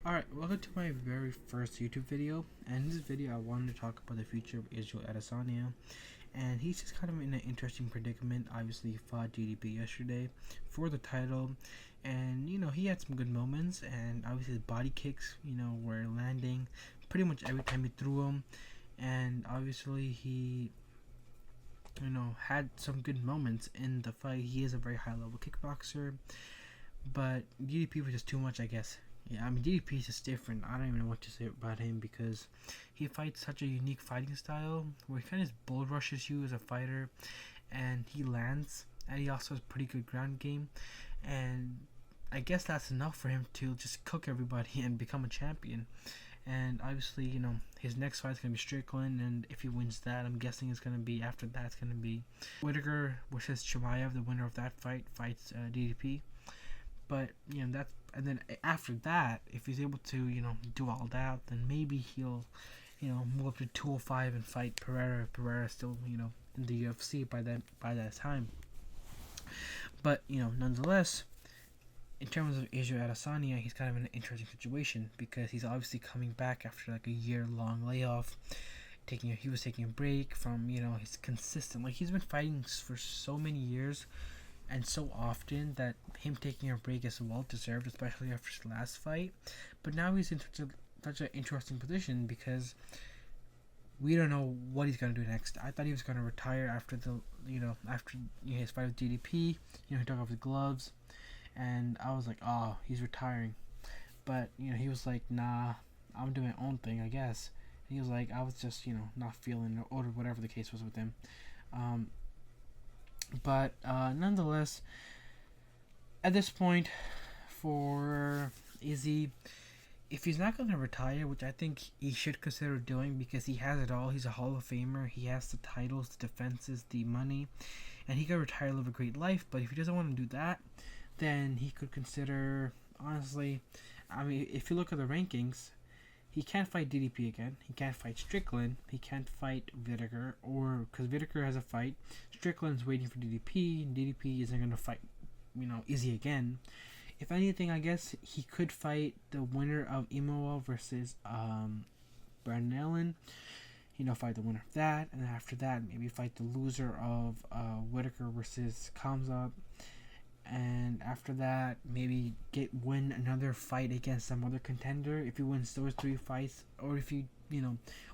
Alright, welcome to my very first YouTube video. And in this video I wanted to talk about the future of Israel Adesanya. And he's just kind of in an interesting predicament. Obviously he fought DDP yesterday for the title. And he had some good moments, and obviously his body kicks, were landing pretty much every time he threw them. And obviously he had some good moments in the fight. He is a very high level kickboxer. But DDP was just too much, I guess. Yeah, I mean, DDP is just different. I don't even know what to say about him because he fights such a unique fighting style where he kind of just bull rushes you as a fighter, and he lands, and he also has pretty good ground game, and I guess that's enough for him to just cook everybody and become a champion. And obviously, his next fight is going to be Strickland, and if he wins that, I'm guessing it's going to be, after that, it's going to be Whitaker versus Chimaev. The winner of that fight fights DDP. But, that's, and then after that, if he's able to, do all that, then maybe he'll, move up to 205 and fight Pereira. Pereira still, in the UFC by that time. But, nonetheless, in terms of Israel Adesanya, he's kind of in an interesting situation because he's obviously coming back after like a year-long layoff. He was taking a break from, his consistent, he's been fighting for so many years and so often that him taking a break is well deserved, especially after his last fight. But now he's in such an interesting position because we don't know what he's gonna do next. I thought he was gonna retire after his fight with DDP. He took off the gloves, and I was like, oh, he's retiring. But he was like, nah, I'm doing my own thing, I guess. And he was like, I was just not feeling, or whatever the case was with him. But nonetheless, at this point, for Izzy, if he's not going to retire, which I think he should consider doing because he has it all, he's a Hall of Famer, he has the titles, the defenses, the money, and he could retire, live a great life. But if he doesn't want to do that, then he could consider, honestly, I mean, if you look at the rankings, he can't fight DDP again. He can't fight Strickland. He can't fight Whitaker, or because Whitaker has a fight. Strickland's waiting for DDP, and DDP isn't going to fight, Izzy again. If anything, I guess he could fight the winner of Immoval versus Brandon Allen. Fight the winner of that, and after that, maybe fight the loser of Whitaker versus Kamzat. And after that, maybe win another fight against some other contender. If he wins those 3 fights, or if he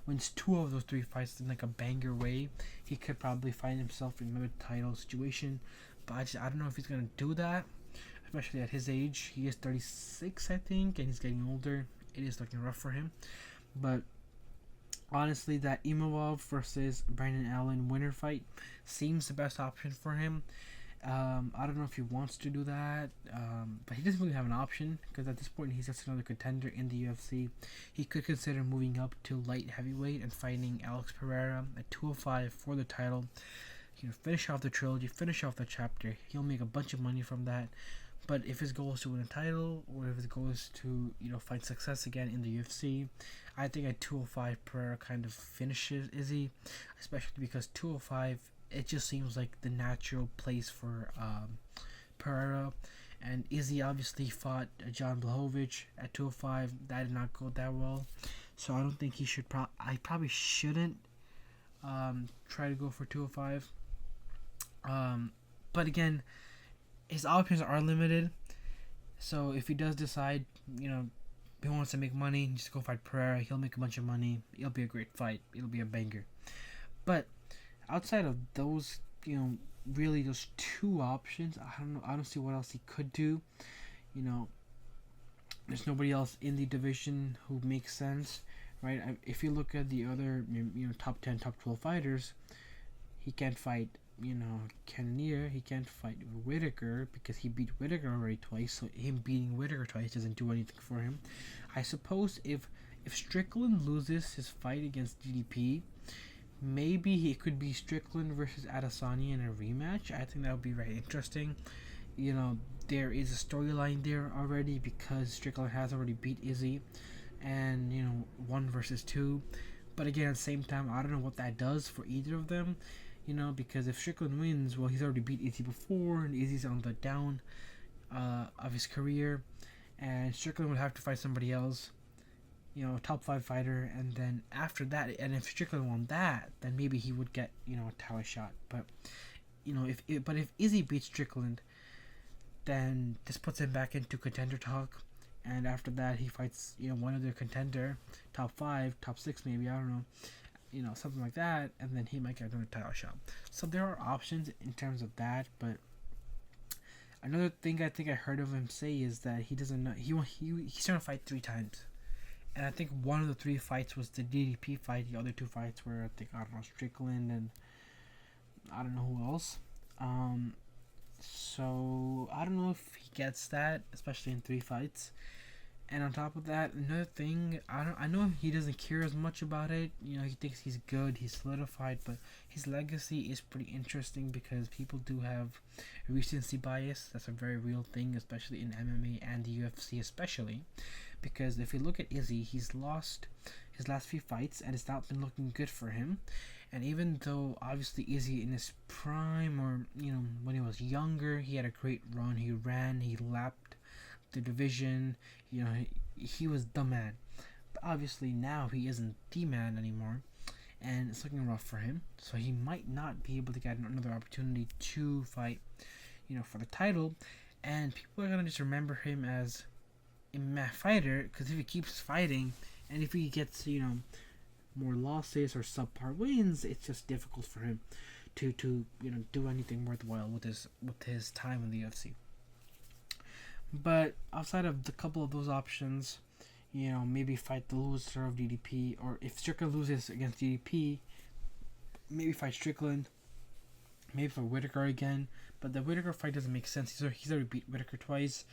wins 2 of those 3 fights in like a banger way, he could probably find himself in another title situation. But I don't know if he's gonna do that, especially at his age. He is 36, I think, and he's getting older. It is looking rough for him. But honestly, that Immoval versus Brandon Allen winner fight seems the best option for him. I don't know if he wants to do that, but he doesn't really have an option because at this point he's just another contender in the UFC. He could consider moving up to light heavyweight and fighting Alex Pereira at 205 for the title. Finish off the trilogy, finish off the chapter. He'll make a bunch of money from that. But if his goal is to win a title, or if his goal is to find success again in the UFC, I think at 205 Pereira kind of finishes Izzy, especially because 205. It just seems like the natural place for Pereira. And Izzy obviously fought John Blachowicz at 205. That did not go that well. So I don't think he should. I probably shouldn't try to go for 205. But again, his options are limited. So if he does decide, he wants to make money, just go fight Pereira. He'll make a bunch of money. It'll be a great fight. It'll be a banger. But outside of those, really those 2 options, I don't see what else he could do. There's nobody else in the division who makes sense, right? If you look at the other, top 10, top 12 fighters, he can't fight, Cannonier. He can't fight Whitaker because he beat Whitaker already twice. So him beating Whitaker twice doesn't do anything for him. I suppose if Strickland loses his fight against DDP, maybe it could be Strickland versus Adesanya in a rematch. I think that would be very interesting. There is a storyline there already because Strickland has already beat Izzy, and 1 versus 2. But again, at the same time, I don't know what that does for either of them. Because if Strickland wins, well, he's already beat Izzy before, and Izzy's on the down of his career. and Strickland would have to fight somebody else, top 5 fighter, and then after that, and if Strickland won that, then maybe he would get, a title shot. But if Izzy beats Strickland, then this puts him back into contender talk, and after that he fights, one other contender, top 5, top 6 maybe, I don't know, something like that, and then he might get another title shot. So there are options in terms of that, but another thing I think I heard of him say is that he doesn't know, he's trying to fight 3 times. And I think one of the 3 fights was the DDP fight. The other 2 fights were, I don't know, Strickland and I don't know who else. So I don't know if he gets that, especially in 3 fights. And on top of that, another thing, I know he doesn't care as much about it. He thinks he's good, he's solidified, but his legacy is pretty interesting because people do have recency bias. That's a very real thing, especially in MMA and the UFC, especially because if you look at Izzy, he's lost his last few fights and it's not been looking good for him. And even though obviously Izzy in his prime, or when he was younger, he had a great run. He ran, he lapped the division. He was the man. But obviously now he isn't the man anymore, and it's looking rough for him. So he might not be able to get another opportunity to fight, for the title. And people are gonna just remember him as a meh fighter, because if he keeps fighting and if he gets more losses or subpar wins, it's just difficult for him to do anything worthwhile with his time in the UFC. But outside of the couple of those options, maybe fight the loser of DDP, or if Strickland loses against DDP, maybe fight Strickland, maybe fight Whitaker again. But the Whitaker fight doesn't make sense. He's already beat Whitaker twice,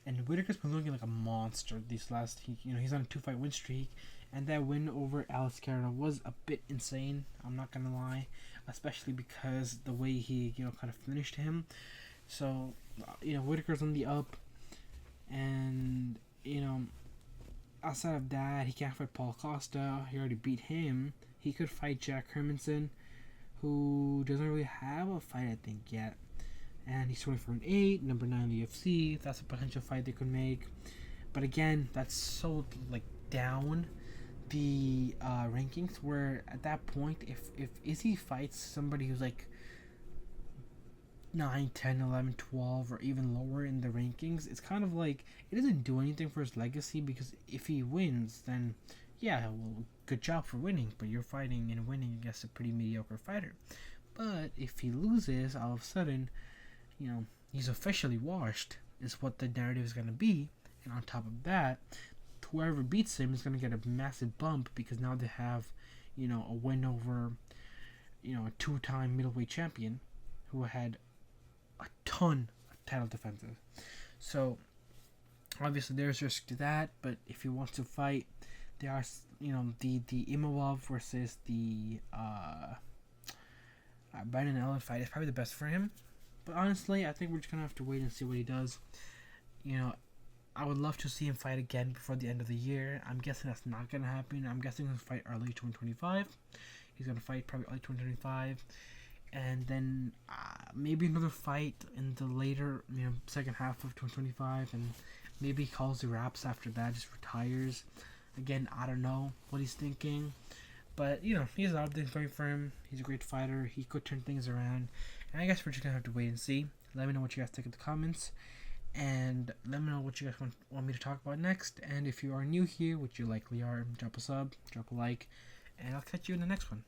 and Whitaker's been looking like a monster these last. He's on a 2-fight win streak, and that win over Alex Carrera was a bit insane. I'm not gonna lie, especially because the way he kind of finished him. So Whitaker's on the up. And outside of that, he can't fight Paul Costa. He already beat him. He could fight Jack Hermanson, who doesn't really have a fight, I think, yet. And he's 24-8, number 9 in the UFC. That's a potential fight they could make. But again, that's so down the rankings. Where at that point, if Izzy fights somebody who's 9, 10, 11, 12, or even lower in the rankings, it's kind of it doesn't do anything for his legacy, because if he wins, then yeah, well, good job for winning, but you're fighting and winning against a pretty mediocre fighter. But if he loses, all of a sudden, he's officially washed, is what the narrative is going to be. And on top of that, whoever beats him is going to get a massive bump, because now they have, a win over, a 2-time middleweight champion who had a ton of title defenses. So obviously there's risk to that, but if he wants to fight, there are the Imavov versus the Brandon Allen fight is probably the best for him. But honestly, I think we're just gonna have to wait and see what he does. I would love to see him fight again before the end of the year. I'm guessing that's not gonna happen. I'm guessing he'll fight early 2025. He's gonna fight probably early 2025. And then maybe another fight in the later, second half of 2025, and maybe he calls the wraps after that, just retires. Again, I don't know what he's thinking, but he has a lot of things going for him. He's a great fighter. He could turn things around, and I guess we're just gonna have to wait and see. Let me know what you guys think in the comments, and let me know what you guys want me to talk about next. And if you are new here, which you likely are, drop a sub, drop a like, and I'll catch you in the next one.